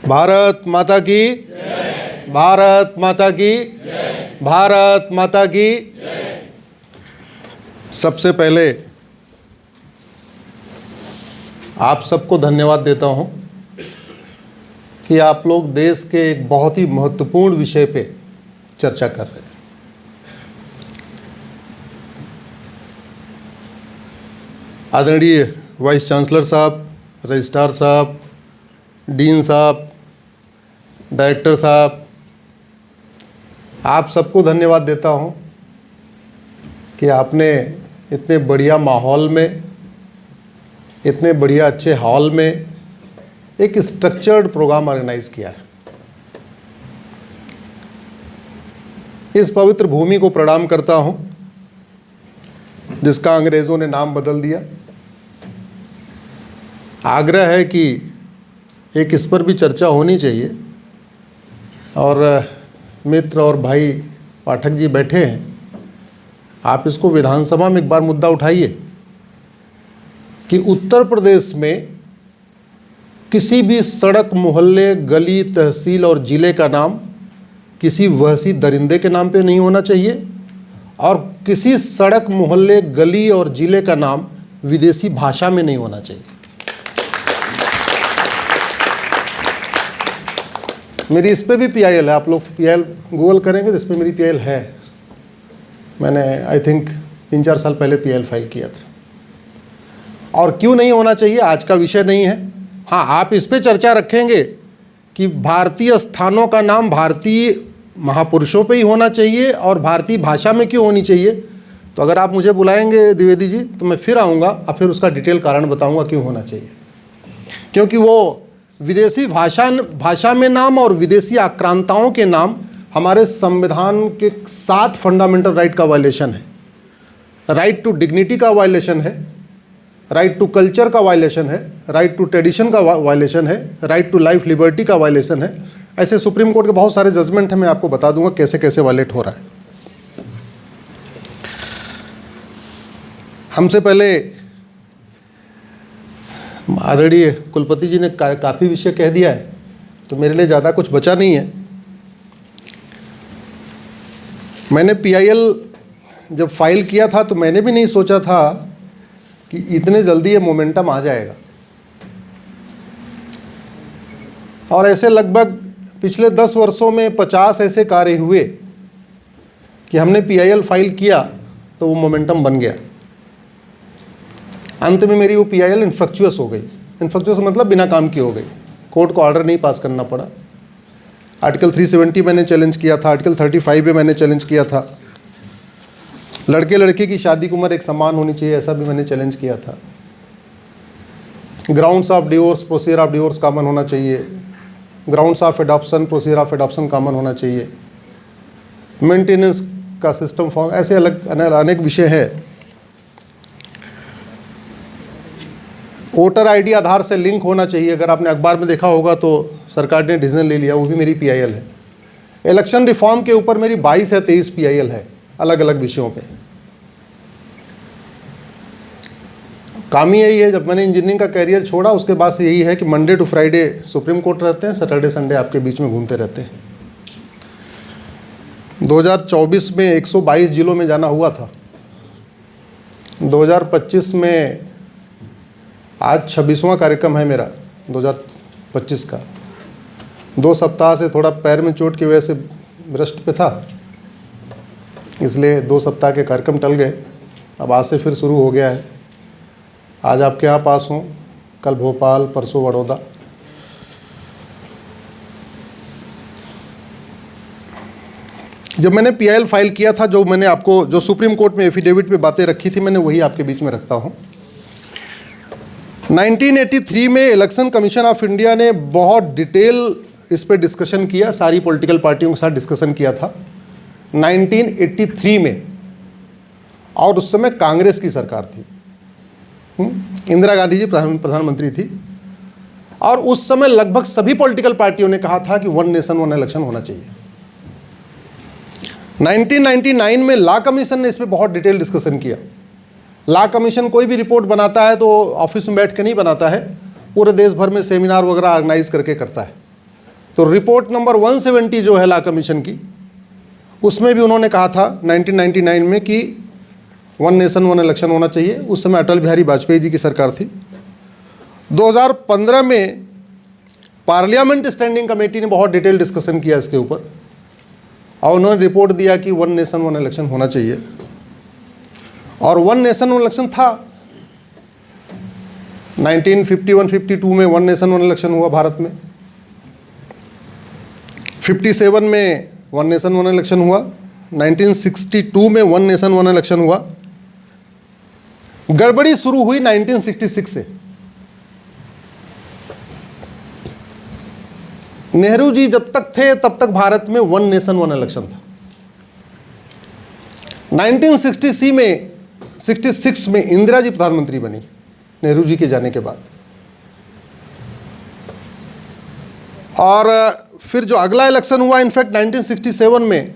भारत माता की जय। भारत माता की जय। भारत माता की जय। सबसे पहले आप सबको धन्यवाद देता हूं कि आप लोग देश के एक बहुत ही महत्वपूर्ण विषय पे चर्चा कर रहे हैं। आदरणीय वाइस चांसलर साहब, रजिस्ट्रार साहब, डीन साहब, डायरेक्टर साहब, आप सबको धन्यवाद देता हूं कि आपने इतने बढ़िया माहौल में, इतने बढ़िया अच्छे हॉल में एक स्ट्रक्चर्ड प्रोग्राम ऑर्गेनाइज किया है। इस पवित्र भूमि को प्रणाम करता हूं जिसका अंग्रेज़ों ने नाम बदल दिया। आग्रह है कि एक इस पर भी चर्चा होनी चाहिए, और मित्र और भाई पाठक जी बैठे हैं, आप इसको विधानसभा में एक बार मुद्दा उठाइए कि उत्तर प्रदेश में किसी भी सड़क, मोहल्ले, गली, तहसील और ज़िले का नाम किसी वहशी दरिंदे के नाम पे नहीं होना चाहिए, और किसी सड़क, मोहल्ले, गली और ज़िले का नाम विदेशी भाषा में नहीं होना चाहिए। मेरी इस पे भी PIL है, आप लोग PIL गूगल करेंगे तो इस पर मेरी PIL है। मैंने आई थिंक 3-4 साल पहले PIL फाइल किया था। और क्यों नहीं होना चाहिए आज का विषय नहीं है। हाँ, आप इस पे चर्चा रखेंगे कि भारतीय स्थानों का नाम भारतीय महापुरुषों पे ही होना चाहिए और भारतीय भाषा में क्यों होनी चाहिए, तो अगर आप मुझे बुलाएंगे द्विवेदी जी तो मैं फिर आऊँगा और फिर उसका डिटेल कारण बताऊँगा क्यों होना चाहिए। क्योंकि वो विदेशी भाषा में नाम और विदेशी आक्रांताओं के नाम हमारे संविधान के 7 फंडामेंटल राइट का वायलेशन है। राइट टू डिग्निटी का वायलेशन है, राइट टू कल्चर का वायलेशन है, राइट टू ट्रेडिशन का वायलेशन है, राइट टू लाइफ लिबर्टी का वायलेशन है। ऐसे सुप्रीम कोर्ट के बहुत सारे जजमेंट हैं, मैं आपको बता दूंगा कैसे कैसे वायलेट हो रहा है। हमसे पहले आदरणीय कुलपति जी ने काफ़ी विषय कह दिया है, तो मेरे लिए ज़्यादा कुछ बचा नहीं है। मैंने PIL जब फाइल किया था तो मैंने भी नहीं सोचा था कि इतने जल्दी ये मोमेंटम आ जाएगा, और ऐसे लगभग पिछले 10 वर्षों में 50 ऐसे कार्य हुए कि हमने PIL फाइल किया तो वो मोमेंटम बन गया। अंत में मेरी वो PIL इन्फ्रक्चुअस हो गई। इन्फ्रक्चुअस मतलब बिना काम की हो गई, कोर्ट को ऑर्डर नहीं पास करना पड़ा। आर्टिकल 370 मैंने चैलेंज किया था, आर्टिकल 35 में मैंने चैलेंज किया था, लड़के लड़की की शादी की उम्र एक समान होनी चाहिए, ऐसा भी मैंने चैलेंज किया था। Grounds of divorce, procedure of divorce common होना चाहिए, grounds of adoption, procedure of adoption common होना चाहिए, मेंटेनेंस का सिस्टम फॉर्म, ऐसे अलग अनेक विषय है। वोटर ID आधार से लिंक होना चाहिए, अगर आपने अखबार में देखा होगा तो सरकार ने डिसीजन ले लिया, वो भी मेरी PIL है। इलेक्शन रिफॉर्म के ऊपर मेरी 22 या 23 PIL है अलग अलग विषयों पे। काम ही यही है, जब मैंने इंजीनियरिंग का कैरियर छोड़ा उसके बाद से यही है कि Monday to Friday supreme court रहते हैं, सैटरडे संडे आपके बीच में घूमते रहते हैं। 2024 में 122 जिलों में जाना हुआ था। 2025 में आज 26वां कार्यक्रम है मेरा 2025 का। 2 सप्ताह से थोड़ा पैर में चोट की वजह से रेस्ट पे था, इसलिए 2 सप्ताह के कार्यक्रम टल गए। अब आज से फिर शुरू हो गया है। आज आपके यहाँ पास हूँ, कल भोपाल, परसों बड़ौदा। जब मैंने PIL फाइल किया था, जो मैंने आपको जो सुप्रीम कोर्ट में एफिडेविट पे बातें रखी थी, मैंने वही आपके बीच में रखता हूँ। 1983 में इलेक्शन कमीशन ऑफ इंडिया ने बहुत डिटेल इस पे डिस्कशन किया, सारी पॉलिटिकल पार्टियों के साथ डिस्कशन किया था 1983 में, और उस समय कांग्रेस की सरकार थी। इंदिरा गांधी जी प्रधानमंत्री थी, और उस समय लगभग सभी पॉलिटिकल पार्टियों ने कहा था कि 1 नेशन 1 इलेक्शन होना चाहिए। 1999 में लॉ कमीशन ने इस पर बहुत डिटेल डिस्कशन किया। लॉ कमीशन कोई भी रिपोर्ट बनाता है तो ऑफिस में बैठ के नहीं बनाता है, पूरे देश भर में सेमिनार वगैरह ऑर्गेनाइज करके करता है। तो रिपोर्ट नंबर 170 जो है लॉ कमीशन की, उसमें भी उन्होंने कहा था 1999 में कि वन नेशन वन इलेक्शन होना चाहिए। उस समय अटल बिहारी वाजपेयी जी की सरकार थी। 2015 में पार्लियामेंट स्टैंडिंग कमेटी ने बहुत डिटेल डिस्कशन किया इसके ऊपर और उन्होंने रिपोर्ट दिया कि वन नेशन वन इलेक्शन होना चाहिए, और वन नेशन वन इलेक्शन था। 1951-52 में वन नेशन वन इलेक्शन हुआ भारत में, 57 में वन नेशन वन इलेक्शन हुआ, 1962 में वन नेशन वन इलेक्शन हुआ। गड़बड़ी शुरू हुई 1966 से। नेहरू जी जब तक थे तब तक भारत में वन नेशन वन इलेक्शन था। 1966 में इंदिरा जी प्रधानमंत्री बनी नेहरू जी के जाने के बाद, और फिर जो अगला इलेक्शन हुआ इनफैक्ट 1967 में,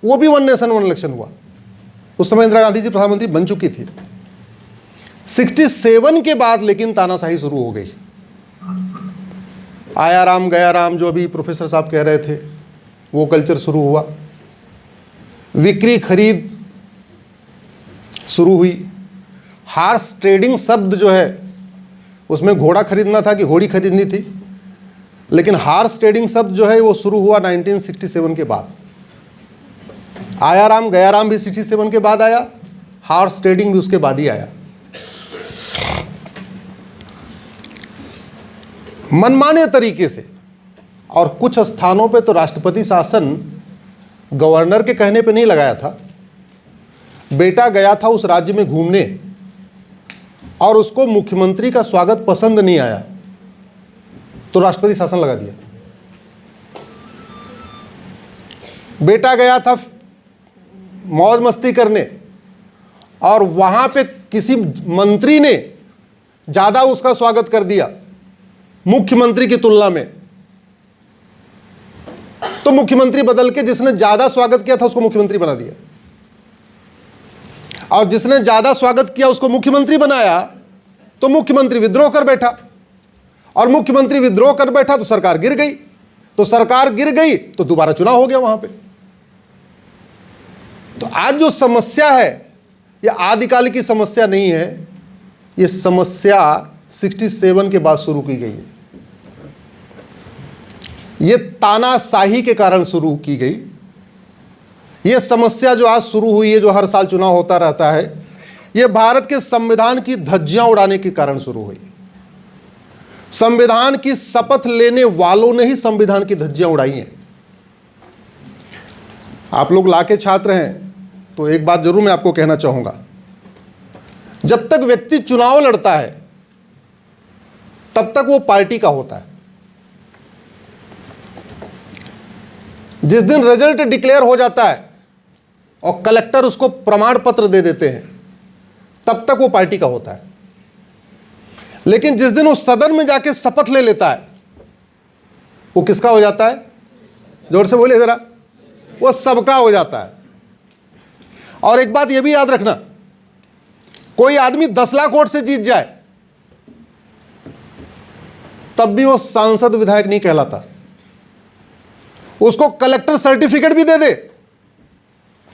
वो भी वन नेशन वन इलेक्शन हुआ। उस समय इंदिरा गांधी जी प्रधानमंत्री बन चुकी थी। 67 के बाद लेकिन तानाशाही शुरू हो गई। आया राम गया राम, जो अभी प्रोफेसर साहब कह रहे थे, वो कल्चर शुरू हुआ। विक्री खरीद शुरू हुई। हार्स ट्रेडिंग शब्द जो है, उसमें घोड़ा खरीदना था कि घोड़ी खरीदनी थी, लेकिन हार्स ट्रेडिंग शब्द जो है वो शुरू हुआ 1967 के बाद। आया राम गया राम भी 67 के बाद आया, हार्स ट्रेडिंग भी उसके बाद ही आया। मनमाने तरीके से, और कुछ स्थानों पे तो राष्ट्रपति शासन गवर्नर के कहने पे नहीं लगाया था। बेटा गया था उस राज्य में घूमने और उसको मुख्यमंत्री का स्वागत पसंद नहीं आया तो राष्ट्रपति शासन लगा दिया। बेटा गया था मौज मस्ती करने और वहां पे किसी मंत्री ने ज्यादा उसका स्वागत कर दिया मुख्यमंत्री की तुलना में, तो मुख्यमंत्री बदल के जिसने ज्यादा स्वागत किया था उसको मुख्यमंत्री बना दिया, और जिसने ज्यादा स्वागत किया उसको मुख्यमंत्री बनाया तो मुख्यमंत्री विद्रोह कर बैठा, और मुख्यमंत्री विद्रोह कर बैठा तो सरकार गिर गई, तो सरकार गिर गई तो दोबारा चुनाव हो गया वहां पे। तो आज जो समस्या है यह आदिकाल की समस्या नहीं है, यह समस्या 67 के बाद शुरू की गई है। यह तानाशाही के कारण शुरू की गई। यह समस्या जो आज शुरू हुई है, जो हर साल चुनाव होता रहता है, यह भारत के संविधान की धज्जियां उड़ाने के कारण शुरू हुई। संविधान की शपथ लेने वालों ने ही संविधान की धज्जियां उड़ाई हैं। आप लोग ला के छात्र हैं तो एक बात जरूर मैं आपको कहना चाहूंगा, जब तक व्यक्ति चुनाव लड़ता है तब तक वो पार्टी का होता है। जिस दिन रिजल्ट डिक्लेयर हो जाता है और कलेक्टर उसको प्रमाण पत्र दे देते हैं तब तक वो पार्टी का होता है। लेकिन जिस दिन वो सदन में जाके शपथ ले लेता है वो किसका हो जाता है? जोर से बोलिए जरा। वो सबका हो जाता है। और एक बात ये भी याद रखना, कोई आदमी 10 लाख वोट से जीत जाए तब भी वो सांसद विधायक नहीं कहलाता। उसको कलेक्टर सर्टिफिकेट भी दे दे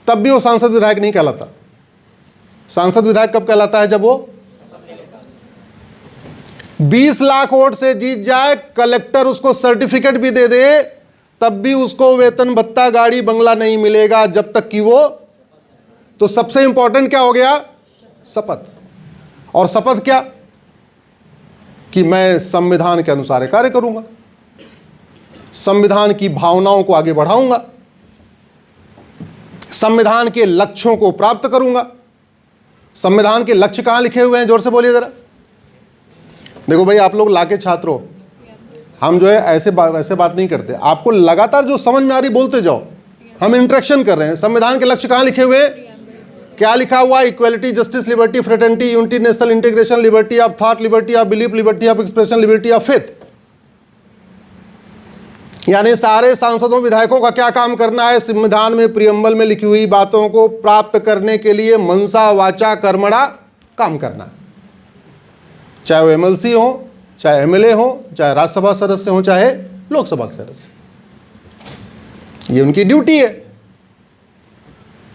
तब भी वो सांसद विधायक नहीं कहलाता। सांसद विधायक कब कहलाता है? जब वो 20 लाख वोट से जीत जाए, कलेक्टर उसको सर्टिफिकेट भी दे दे तब भी उसको वेतन भत्ता गाड़ी बंगला नहीं मिलेगा जब तक कि वो। तो सबसे इंपॉर्टेंट क्या हो गया? शपथ। और शपथ क्या? कि मैं संविधान के अनुसार कार्य करूंगा, संविधान की भावनाओं को आगे बढ़ाऊंगा, संविधान के लक्ष्यों को प्राप्त करूंगा। संविधान के लक्ष्य कहां लिखे हुए हैं? जोर से बोलिए जरा। देखो भाई, आप लोग लाके छात्र हो, हम जो है ऐसे बात नहीं करते। आपको लगातार जो समझ में आ रही बोलते जाओ, हम इंटरेक्शन कर रहे हैं। संविधान के लक्ष्य कहां लिखे हुए हैं? क्या लिखा हुआ? Equality, justice, liberty, fraternity, unity, national integration, liberty of thought, liberty of belief, liberty of expression, liberty of faith. यानी सारे सांसदों विधायकों का क्या काम करना है? संविधान में प्रियम्बल में लिखी हुई बातों को प्राप्त करने के लिए मनसा वाचा कर्मणा काम करना। चाहे वो एमएलसी हो, चाहे एमएलए हो, चाहे राज्यसभा सदस्य हो, चाहे लोकसभा के सदस्य, ये उनकी ड्यूटी है।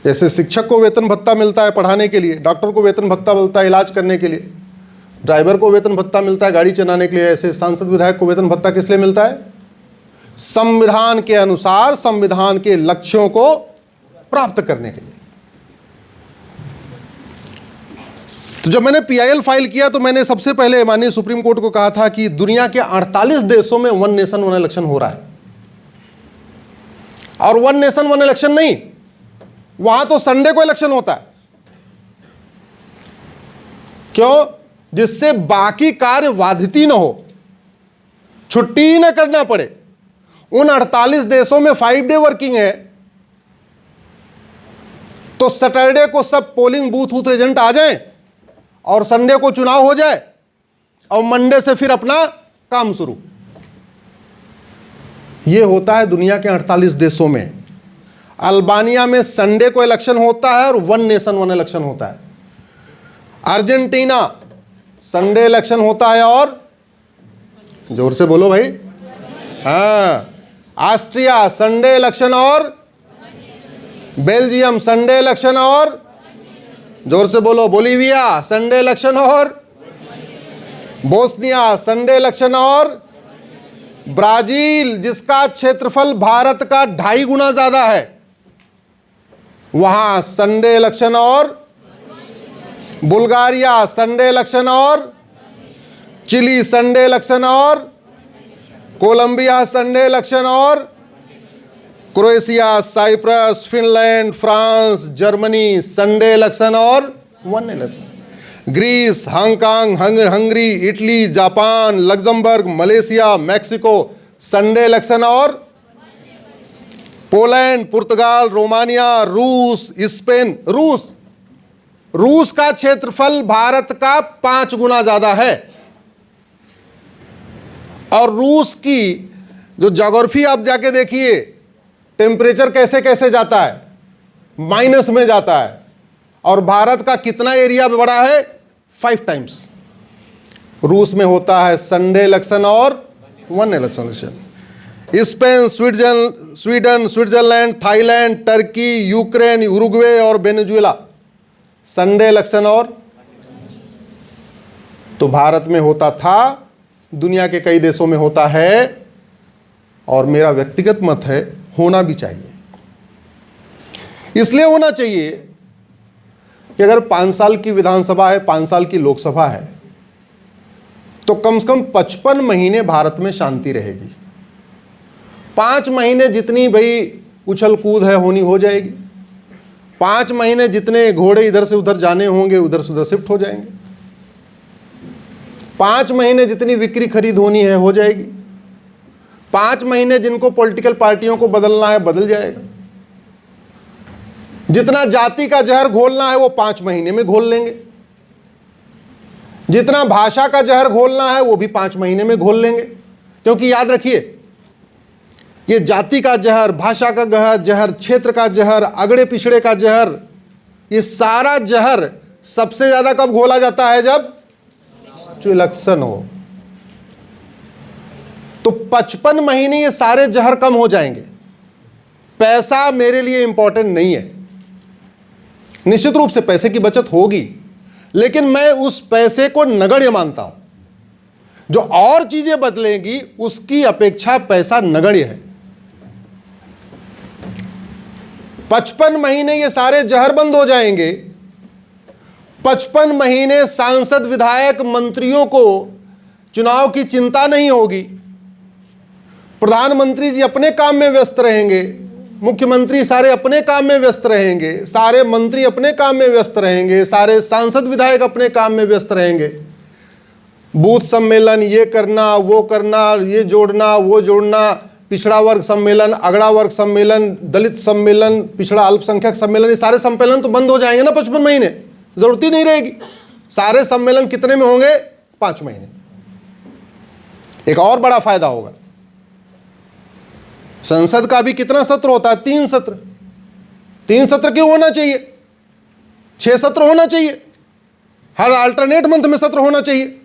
जैसे शिक्षक को वेतन भत्ता मिलता है पढ़ाने के लिए, डॉक्टर को वेतन भत्ता मिलता है इलाज करने के लिए, ड्राइवर को वेतन भत्ता मिलता है गाड़ी चलाने के लिए, ऐसे सांसद विधायक को वेतन भत्ता किस लिए मिलता है? संविधान के अनुसार संविधान के लक्ष्यों को प्राप्त करने के लिए। तो जब मैंने पीआईएल फाइल किया तो मैंने सबसे पहले माननीय सुप्रीम कोर्ट को कहा था कि दुनिया के 48 देशों में वन नेशन वन इलेक्शन हो रहा है, और वन नेशन वन इलेक्शन नहीं, वहां तो संडे को इलेक्शन होता है। क्यों? जिससे बाकी कार्य बाधित न हो, छुट्टी ही न करना पड़े। उन 48 देशों में 5 डे वर्किंग है, तो सैटरडे को सब पोलिंग बूथ एजेंट आ जाएं और संडे को चुनाव हो जाए और मंडे से फिर अपना काम शुरू। यह होता है दुनिया के 48 देशों में। अल्बानिया में संडे को इलेक्शन होता है और वन नेशन वन इलेक्शन होता है। अर्जेंटीना संडे इलेक्शन होता है और, जोर से बोलो भाई, हाँ, ऑस्ट्रिया संडे इलेक्शन और, बेल्जियम संडे इलेक्शन और, जोर से बोलो, बोलीविया संडे इलेक्शन और, बोस्निया संडे इलेक्शन और, ब्राजील जिसका क्षेत्रफल भारत का 2.5 गुना ज्यादा है, वहां संडे इलेक्शन और, बुल्गारिया संडे इलेक्शन और, चिली संडे इलेक्शन और, कोलंबिया संडे इलेक्शन और, Croatia, Cyprus, Finland, France, Germany Sunday election और one election, Greece, Hong Kong, Hungary, Italy, Japan, Luxembourg, Malaysia, Mexico Sunday election और, पोलैंड, पुर्तगाल, Romania, रूस, Spain, रूस का क्षेत्रफल भारत का 5 गुना ज्यादा है, और रूस की जो ज्योग्राफी आप जाके देखिए, टेम्परेचर कैसे कैसे जाता है, माइनस में जाता है, और भारत का कितना एरिया बड़ा है? 5 टाइम्स। रूस में होता है संडे इलेक्शन और one election. Spain, Sweden, Switzerland, Thailand, Turkey, Ukraine, Uruguay और वेनेजुएला संडे इलेक्शन और। तो भारत में होता था, दुनिया के कई देशों में होता है, और मेरा व्यक्तिगत मत है होना भी चाहिए। इसलिए होना चाहिए कि अगर 5 साल की विधानसभा है, 5 साल की लोकसभा है, तो कम से कम 55 महीने भारत में शांति रहेगी। 5 महीने जितनी भाई उछल कूद है होनी हो जाएगी। 5 महीने जितने घोड़े इधर से उधर जाने होंगे उधर से उधर शिफ्ट हो जाएंगे। 5 महीने जितनी बिक्री खरीद होनी है हो जाएगी। 5 महीने जिनको पॉलिटिकल पार्टियों को बदलना है बदल जाएगा। जितना जाति का जहर घोलना है वो 5 महीने में घोल लेंगे। जितना भाषा का जहर घोलना है वो भी 5 महीने में घोल लेंगे। क्योंकि याद रखिए, ये जाति का जहर, भाषा का जहर, क्षेत्र का जहर, अगड़े पिछड़े का जहर, ये सारा जहर सबसे ज्यादा कब घोला जाता है? जब इलेक्शन हो। तो 55 महीने ये सारे जहर कम हो जाएंगे। पैसा मेरे लिए इंपॉर्टेंट नहीं है, निश्चित रूप से पैसे की बचत होगी, लेकिन मैं उस पैसे को नगण्य मानता हूं। जो और चीजें बदलेंगी उसकी अपेक्षा पैसा नगण्य है। 55 महीने ये सारे जहर बंद हो जाएंगे। 55 महीने सांसद, विधायक, मंत्रियों को चुनाव की चिंता नहीं होगी। प्रधानमंत्री जी अपने काम में व्यस्त रहेंगे, मुख्यमंत्री सारे अपने काम में व्यस्त रहेंगे, सारे मंत्री अपने काम में व्यस्त रहेंगे, सारे सांसद विधायक अपने काम में व्यस्त रहेंगे। बूथ सम्मेलन, ये करना, वो करना, ये जोड़ना, वो जोड़ना, पिछड़ा वर्ग सम्मेलन, अगड़ा वर्ग सम्मेलन, दलित सम्मेलन, पिछड़ा अल्पसंख्यक सम्मेलन, ये सारे सम्मेलन तो बंद हो जाएंगे ना 55 महीने, जरूरत ही नहीं रहेगी। सारे सम्मेलन कितने में होंगे? 5 महीने। एक और बड़ा फायदा होगा, संसद का भी कितना सत्र होता है? 3 सत्र। 3 सत्र क्यों होना चाहिए? 6 सत्र होना चाहिए। हर अल्टरनेट मंथ में सत्र होना चाहिए।